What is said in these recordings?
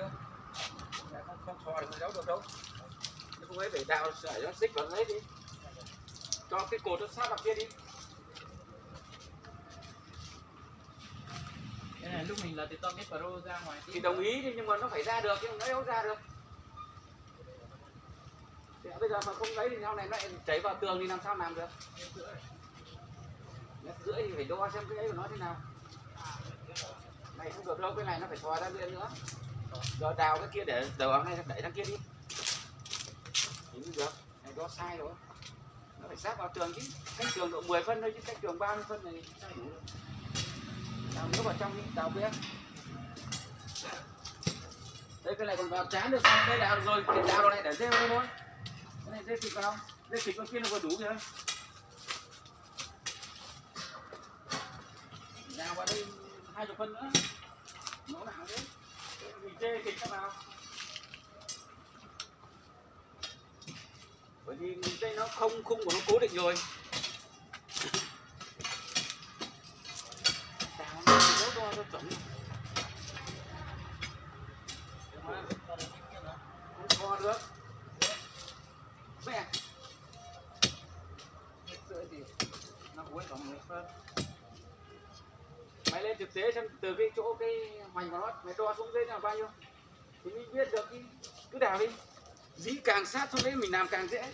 nữa. Không thò thì không giấu được đâu. Không ấy phải đào sợi nó xích vào đấy đi. Cho cái cột nó sát vào kia đi. Cái này lúc mình là thì to cái pro ra ngoài Thì đồng ý đi nhưng mà nó phải ra được chứ nó đâu ra được. Thì bây giờ mà không lấy thì sau này nó lại chảy vào tường thì làm sao làm được? Mét rưỡi thì phải đo xem cái ấy của nó thế nào. Này không được đâu, cái này nó phải thò ra bên nữa. Rồi đào cái kia để đầu này đẩy sang kia đi. Thì mới được. Này đo sai rồi. Nó phải sát vào tường chứ. Cách tường độ 10 phân thôi chứ cách tường 30 phân này sai đủ. Đào nước vào trong đi, đào kia. Đây cái này còn vào chán được sao? Đây đào rồi, cái đào này để rêu đây thôi. Cái này rêu thịt vào. Rêu thịt con kia nó vừa đủ kìa. Đào vào đây 20 phân nữa. Nó nặng thế. Mình chê thịt nó vào. Bởi vì mình đây nó không khung của nó cố định rồi. Đào nó thì đo cho chuẩn. Không kho được. Mẹ. Rưỡi thì nó cuối còn 10 phân. Mày lên thực tế xem từ cái chỗ cái hoành của nó, mày đo xuống dưới là bao nhiêu thì mới biết được. Cứ đào đi, dĩ càng sát xuống đấy mình làm càng dễ.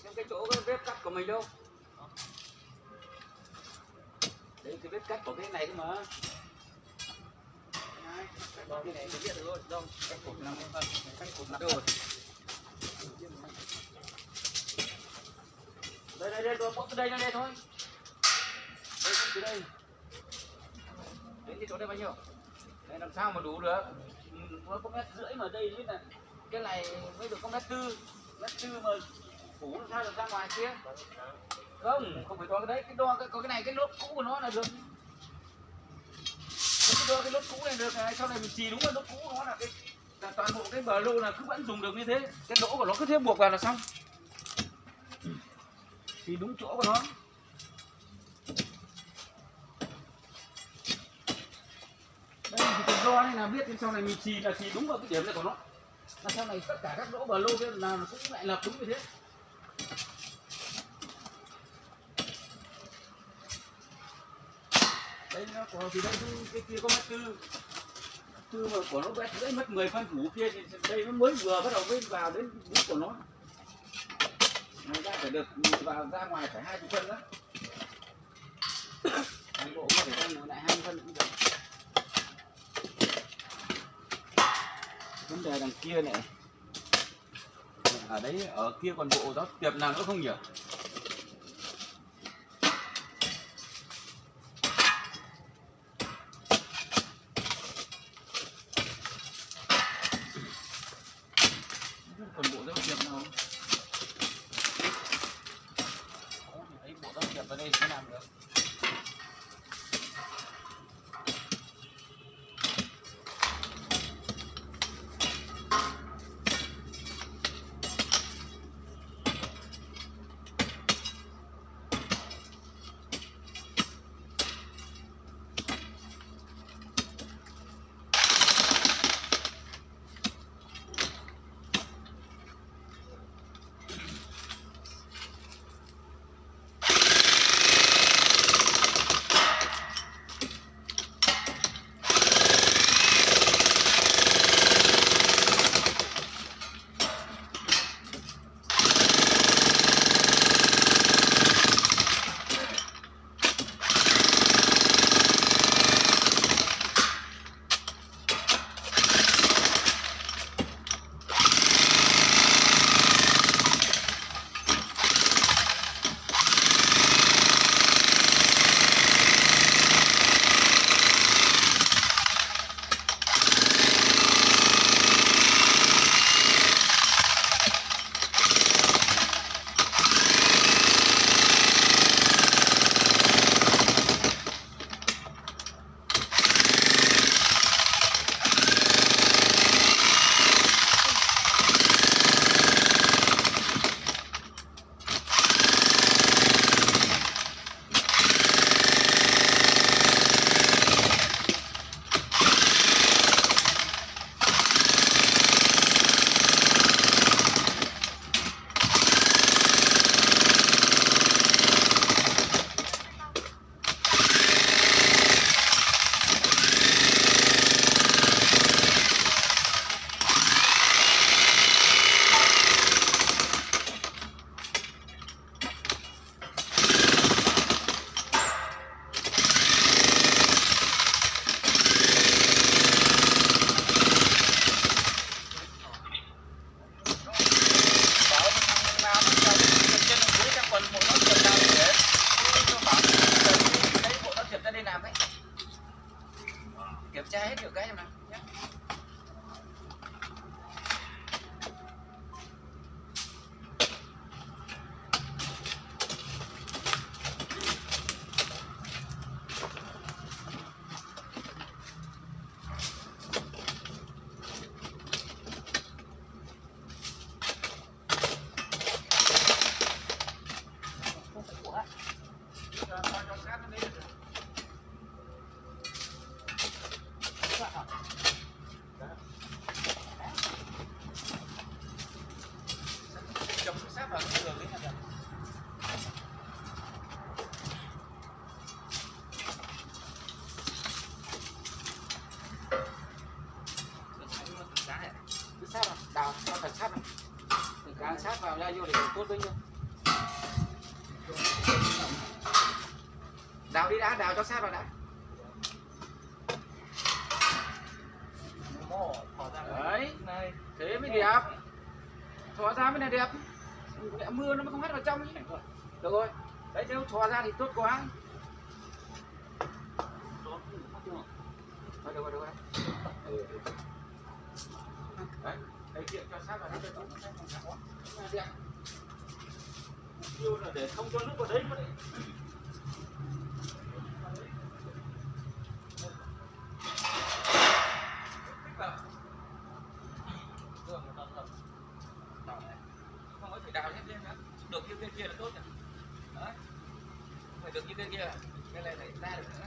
Xem cái chỗ cái vết cắt của mình đâu. Đấy cái vết cắt của cái này cơ mà. Cái này biết được rồi, đâu? Cách cột 5 phân, cách cột 5 rồi. Đây, bóc từ đây ra đây thôi. Đây, từ đây. Đến cái chỗ đây bao nhiêu? Đây làm sao mà đủ được? Nó có 1,5 mét mà đây biết là cái này mới được có 1,4 mét mà phủ làm sao được ra ngoài kia? Không phải đo cái đấy, có cái này cái lốp cũ của nó là được. Đo cái lốp cũ này được này, sau này mình xì đúng là lốp cũ nó là cái toàn bộ cái bờ lô là cứ vẫn dùng được như thế, cái lỗ của nó cứ thế buộc vào là xong. Thì đúng chỗ của nó. Đây thì cái đo này là biết sau này mình xì là xì đúng vào cái điểm này của nó. Là sau này tất cả các lỗ bờ lô kia là cũng lại lập đúng như thế. Đây nó có thì đây cái kia có 1,4 mét mà của nó mất 10 phân phủ kia thì đây nó mới vừa bắt đầu mới vào đến đúng của nó. Này ra phải được vào ra ngoài phải 20 phân đó. Toàn bộ có phải ra lại 20 phân cũng được. Vấn đề đằng kia này. Ở đấy ở kia còn bộ đó tiệp nào nữa không nhỉ? Còn bộ giáo tiệp nào không? Thấy bộ giáo tiệp ở đây sẽ làm được. kiểm tra hết được cái em nào nhé. Chấm sát vào cái đường ấy là được. Cứ sát vào, đào cho thật sát vào. Đừng càng sát vào ra vô để tốt với nhau. Đào đi đã, đào cho sát vào đã. Đấy, này thế mới đẹp. Thò ra mới là đẹp. Mẹ mưa nó mới không hắt vào trong nhỉ. Được rồi. Đấy nếu thò ra thì tốt quá. Thôi được rồi, được rồi. Đấy, đây kiện cho sát vào đây cho tốt. Đẹp. Yêu là để không cho nước vào đấy mà đấy. Không có phải đào hết lên nữa, được như cái kia là tốt rồi. Đấy, phải được như cái kia, cái này phải ra được nữa.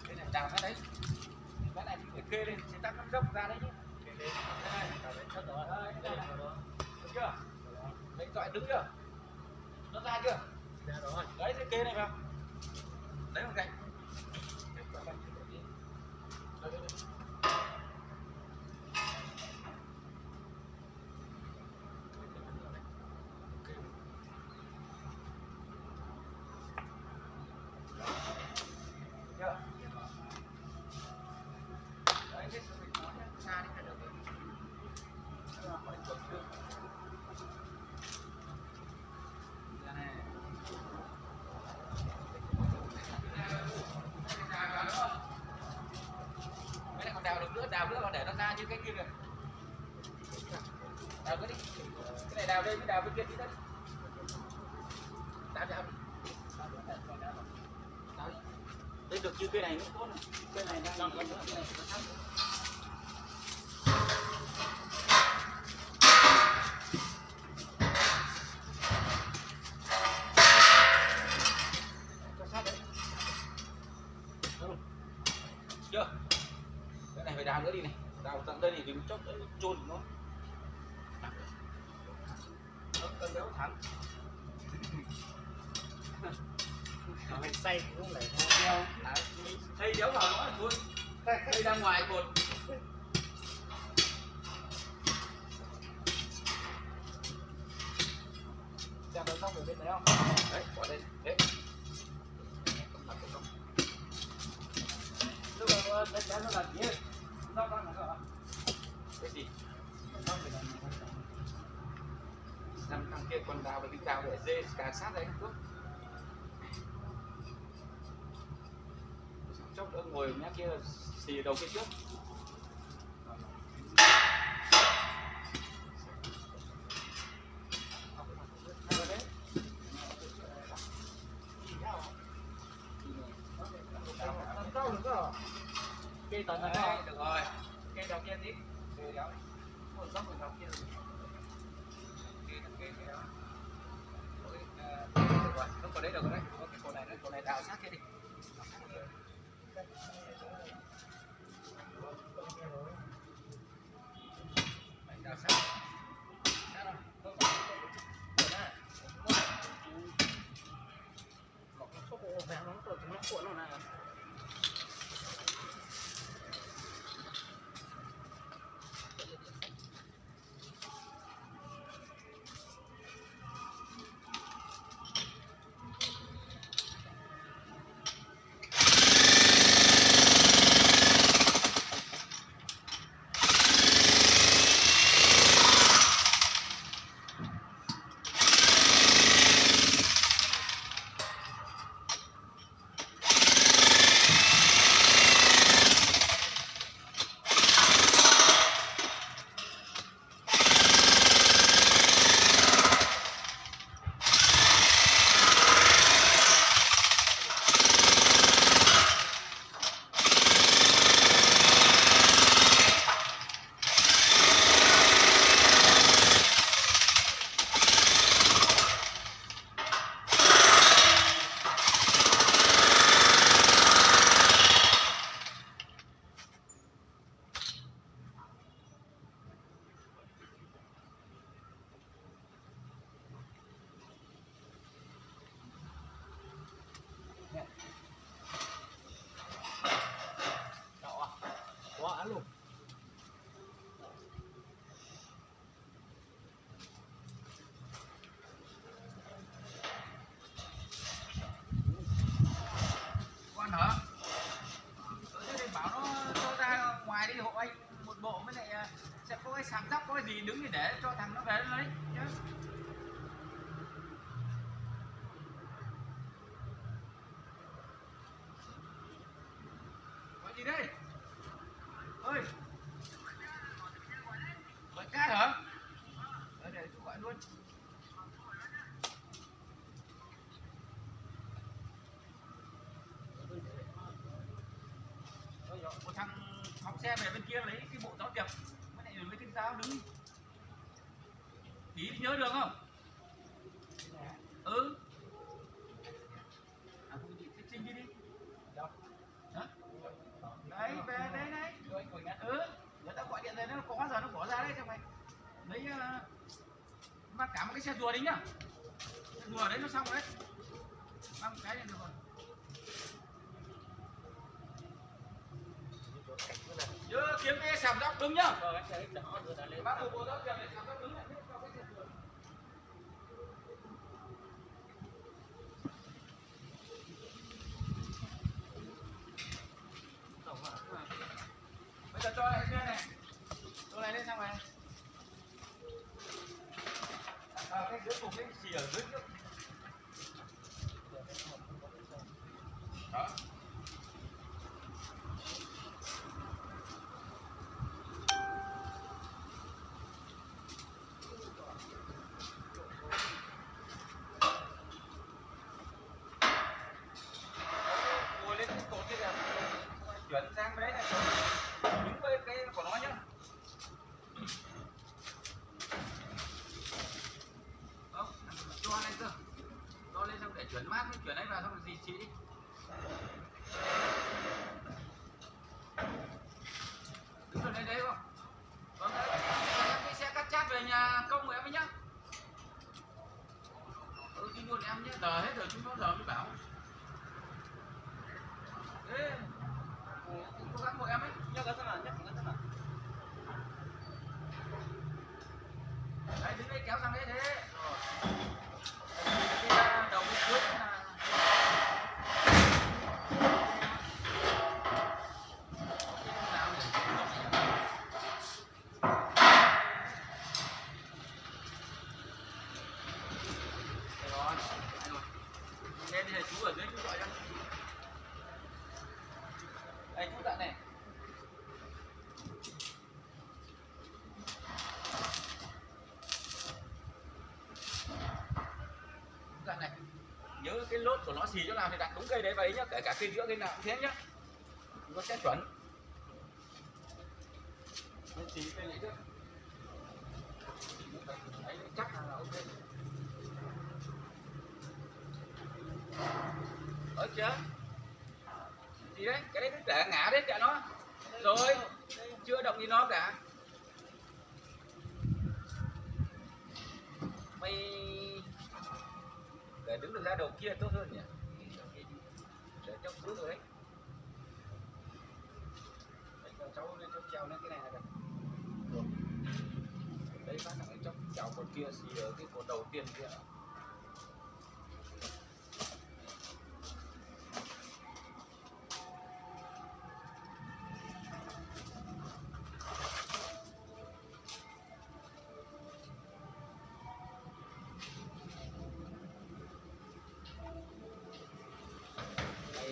Cái này đào ra đấy, cái này phải kê lên, sẽ tắt nó dốc ra đấy chứ. Kê lên, đây, đào lên hết rồi. Đây, được chưa? Đấy, dọi đứng chưa? Nó ra chưa? Ra rồi. Đấy, cái kê này vào. Đấy một cạnh. Đào nữa còn để nó ra như cái kia kìa. Đào cái đi. Cái này đào đây, cái đào bên kia đi đấy. Đào đào. Đào đi. Đây được như cây này nó tốt này. Cây này đang còn nữa, cây này nó thấp. Cho sát đấy. Chưa? Cái này phải đào nữa đi này, đào tận đây thì đừng chốc đấy chôn nó. Nó béo thẳng. nó phải xay cũng lại theo Xây đéo vào nó là thôi. Đây ra ngoài cột. xem nó xong ở bên đấy không? Đấy, bỏ đây. Đấy. Lúc đó đất đá nó là gì? Nó con nữa. Cái gì? Năm thằng kia còn đào với cái đào để dê cà sát đấy không? Chốc nữa ngồi nhá kia xì đầu kia trước. Cây tận Đấy, nó được rồi. cây đầu kia tí. Cây đéo. Một góc một đầu kia. Cây đéo. Được rồi, nó còn đấy được rồi đấy. Cái cổ này đào sát kia đi. Đào sát. Sát rồi. Một cái xúc ổ vẹo nó từ nó cuộn nó này. luôn. Con hả? Thế thì bảo nó cho ra ngoài đi hộ anh một bộ, với lại sẽ có cái sạc dắp có cái gì đứng để cho thằng nó về nó lấy nhá. Có gì đây? Ơi. Gọi cát hả? Để tôi gọi luôn. Một thằng phóng xe về bên kia lấy cái bộ giáo tiệp, với lại mấy cái giáo đứng. Tí nhớ được không? Ừ. À, không chị Trinh đi đi. Hả? Đấy, về đây đấy. Ừ. Người ta gọi điện về nó có giờ nó bỏ ra đấy cho mày. Lấy mang cả một cái xe rùa đi nhá. Xe rùa đấy nó xong rồi đấy. Mang một cái lên được rồi. Nhớ kiếm cái sạp dốc đứng nhá. Bác bộ giáo tiệp để sạp dốc đứng lại. Bây giờ cho lại kia này, cho này lên xong này. Cái dưới cùng cái xì ở dưới trước. Đó. Ngồi lên cái cột kia kìa, chuyển sang cái đấy này, đúng với cái của nó nhá. Không, cho lên cơ, cho lên xong để chuyển mát mới chuyển ấy vào xong rồi gì chị đi. Đứng ở đây đấy không? Vâng đấy, cái xe cắt chát về nhà công của em ấy nhá. Ừ, đi luôn em nhé, giờ hết rồi chúng nó giờ mới bảo. Ê, cố gắng của em ấy. Nhớ cái nào, nhớ cái nào. Đấy, đứng đây kéo sang đấy thế. Rồi. Cái đầu cái cuối là... Đây bây giờ chú ở dưới chú gọi cho. Đây chú dặn này. Dặn này. Nhớ cái lốt của nó xì chỗ nào thì đặt đúng cây đấy vào đấy nhá, kể cả cây giữa cây nào cũng thế nhá. Nó sẽ chuẩn. Nên xì cây này trước. Đấy chắc là ok. Ở chưa? Gì đấy? Cái đấy cứ để ngã đấy kệ nó. Rồi, chưa động gì nó cả. Mày để đứng được ra đầu kia tốt hơn nhỉ? Để cho cứ rồi đấy. Đấy cho cháu lên cho treo lên cái này là được. Rồi. Đấy phát thằng ấy trong chảo cột kia xì ở cái cột đầu tiên kia.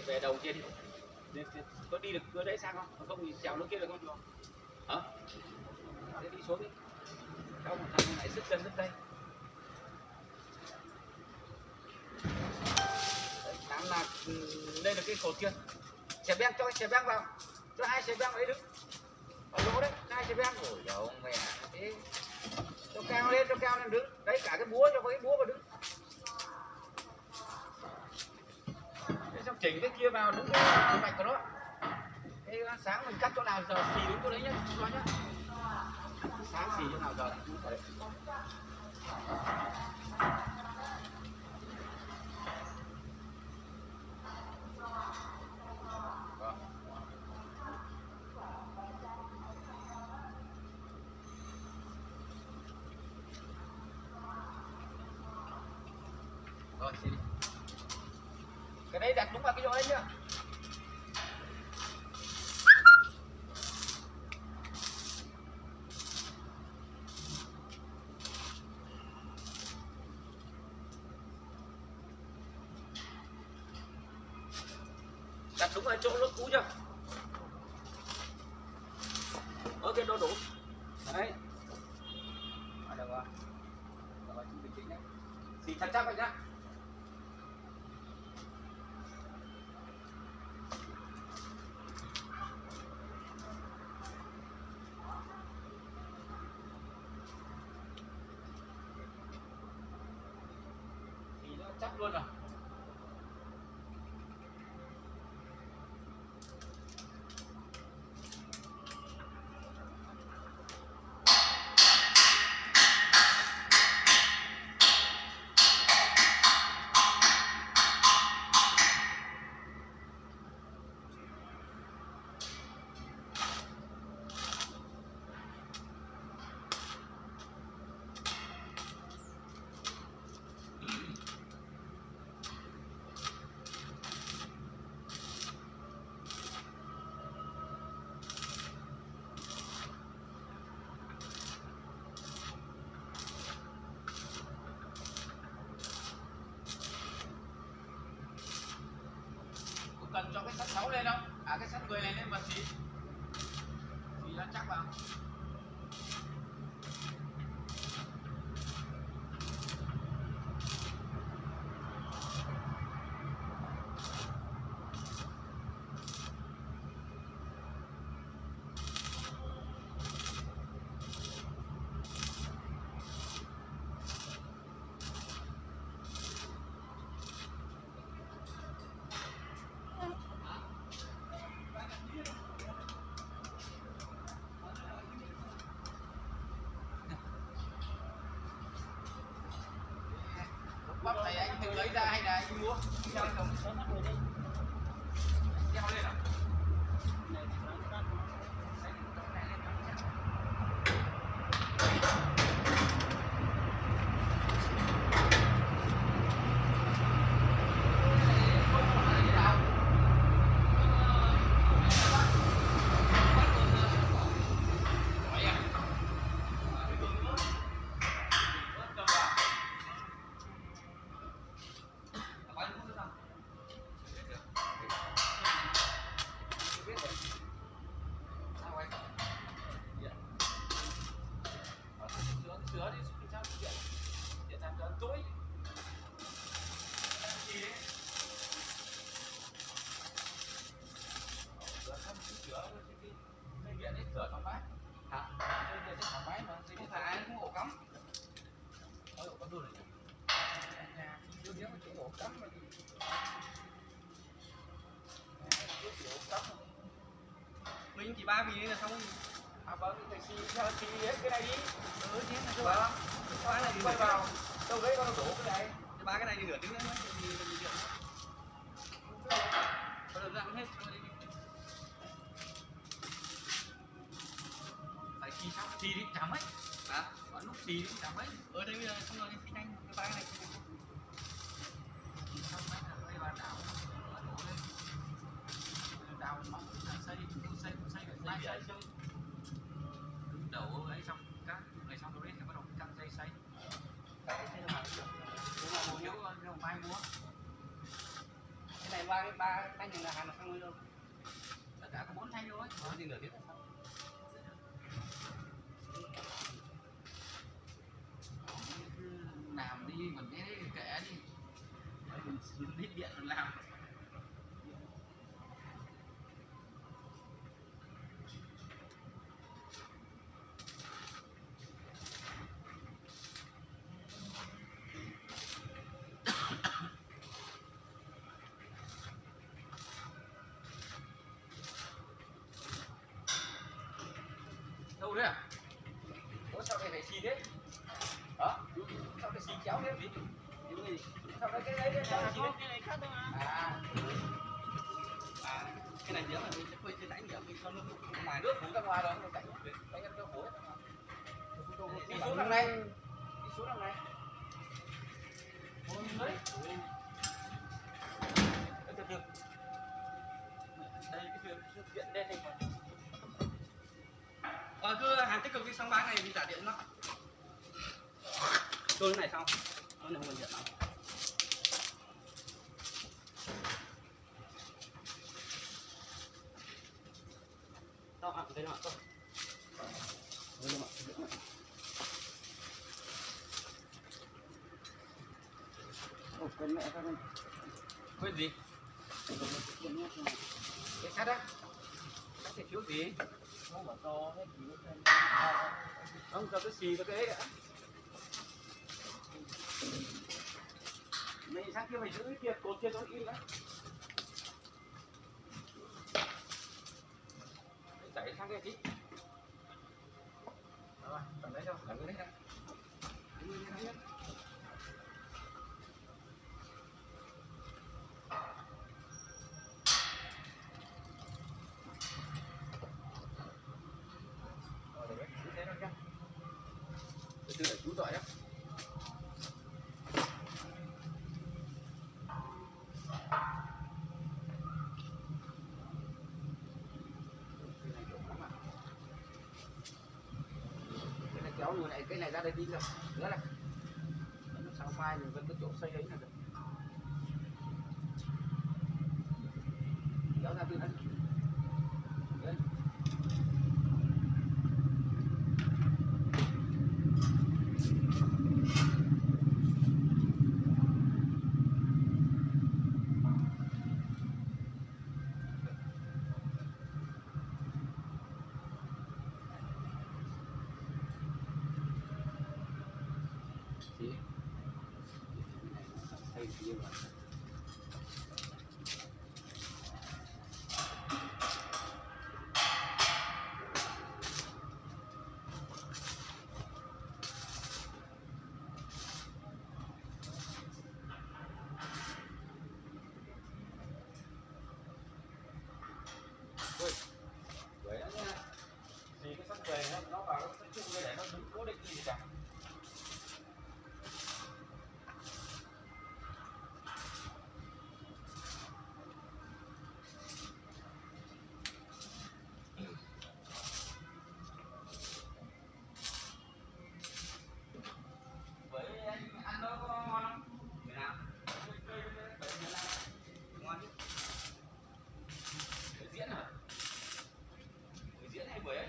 Về đầu kia đi. Có đi được cửa đấy sang không? Không thì trèo nước kia được không? Hả? Thế đi xuống đi. Không, thằng này sức chân sức tay. Đấy, thằng là đây là cái cột kia. Xe beng cho xe beng vào. Cho hai xe beng vào đấy đứng. Ở lỗ đấy, hai xe beng. Ôi giời ông mẹ thế. Cho cao lên đứng. Đấy cả cái búa cho có cái búa vào đứng. Xong chỉnh cái kia vào đúng cái mạch của nó. Cái sáng mình cắt chỗ nào giờ xì đúng chỗ đấy nhá, chú nói nhá. Sáng xì chỗ nào giờ lại đúng chỗ đấy. xì đi. Cái đấy đặt đúng vào cái chỗ đấy nhá. Đặt đúng ở chỗ lốt cũ chưa? Ok, đồ đủ. Đấy. Được rồi. Rồi, chú bình tĩnh đấy. Xì thật chắc vậy nhá. Thì nó chắc luôn rồi. Cần cho cái sắt 6 lên không? À, cái sắt 10 này lên mà xí nó chắc vào. Bắp này anh tự lấy ra hay là anh mua? Treo lên à? Sửa đi, sao điện làm cho tối. Sửa xong sửa cái điện ấy sửa thoải mái. Hả? Cái điện thoải mái mà, thì không phải cũng ổ cắm. Ôi, ổ cắm luôn rồi nhỉ? Nhà, chưa biết mà chỗ ổ cắm mà. Mình chỉ 3 vì là xong rồi. À vâng, thì xì hết cái này đi. Ừ, chứ là Vâng. cái này Quay vào. Đâu đấy con đổ cái này. ba cái này thì nửa tiếng nữa thì mình điện. Có được làm hết rồi đi. Phải xì đi chả mấy. Hả? Có lúc xì đi chả mấy. Ở đây bây giờ xong rồi đi xí nhanh cái ba cái này. Xong mấy là quay vào đảo. Đổ lên. Đào mỏng là xây được mai xây. Đứng đầu ấy xong các ngày xong rồi thì bắt đầu căng dây xây. Thiếu mai mua. Cái này ba thanh này là hàng là xong rồi đâu. Tất cả có 4 thanh thôi. Thì nửa tiếng là xong. Làm đi còn cái đấy kệ đi. Mình hết điện mình làm. Đâu đấy à? Ủa sao đây phải xì thế? Hả? Sao lại xì chéo thế? Những gì? Sao đây cái đấy sao xì thế? Cái này khác thôi mà. Cái này nhớ là mình sẽ quay trên đánh giờ mình cho nước ngoài Nước cũng ra ngoài rồi, nó cảnh nó khối. Đi xuống đằng này. Đi xuống đằng này. Ôi, được chưa? Đây cái điện đen này còn. Cứ hàng tích cực đi, xong bán này thì trả điện nó. Tôi cái này xong. Nó này không cần điện lắm. Đâu ạ, đây là tôi. Quên mẹ con. Quên gì? Cái sắt á. Sắt thì thiếu gì? Không bảo to hết thì Không, cho cái xì với cái ấy đã. Mày sang kia mày giữ cái kia, cột kia cho nó im đã. Chạy sang kia tí. Rồi, cầm lấy đâu, cầm cái đấy đâu. Từ để chú tội đó. Cái này kéo người này, cái này ra đây đi rồi. Nữa này. Sang mai mình vẫn có chỗ xây ấy là được. Kéo ra từ đây. Đấy. Gì? Xây gì mà. Ôi, vậy đó nha. Thì cái sắt về nó vào cái trụ này để nó đứng cố định gì cả. Với anh ăn nó có ngon không? Thế nào? Ngon chứ. Cái diễn hả? Cái diễn hay bưởi ấy?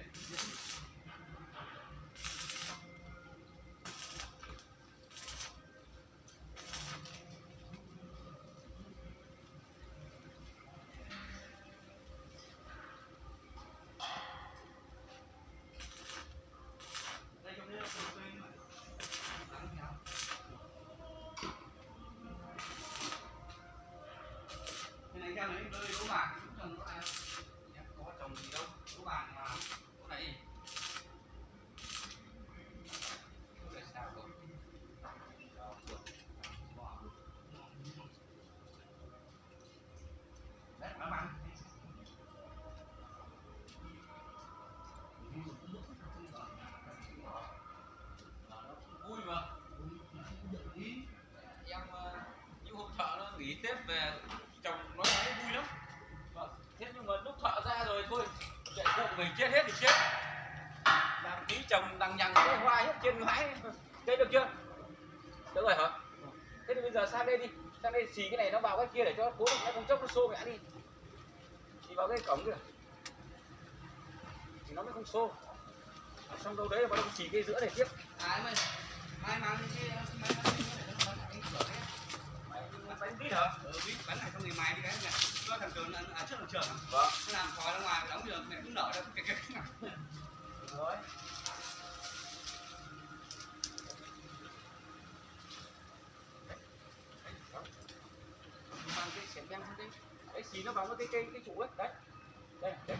Đây trong đây là tùy mà. Ăn theo. Cái này theo lấy đôi lúa vàng, trồng lúa này. Có trồng gì đâu, lúa vàng mà lúa này. Lúa này sao rồi? Đấy, nó bằng. Vui mà. Em những hôm thợ nó nghỉ Tết về trồng nó thấy vui lắm. Vâng. Thế nhưng mà lúc thợ ra rồi thôi, chạy cụ mình chết hết thì chết. Làm tí trồng đằng nhằng cái hoa hết trên mái. Đây được chưa? Được rồi hả? Thế thì bây giờ sang đây đi. Sang đây xì cái này nó vào cái kia để cho nó cố định, nó không chốc nó xô mẹ đi. Xì vào cái cổng kìa. Thì nó mới không xô. Xong đâu đấy là bắt đầu xì cái giữa này tiếp. À em ơi, mai mang cái máy bánh cửa đấy. Bánh vít hả? Vít bánh này xong thì mài đi cái này. Cho thằng Trường ăn trước thằng Trường. Vâng. Nó làm khói ra ngoài đóng giờ mẹ cũng nở ra cái này. Được rồi. Mang cái xẻng beng sang đây. Đấy xì nó vào cái trụ ấy. Đấy. Đây.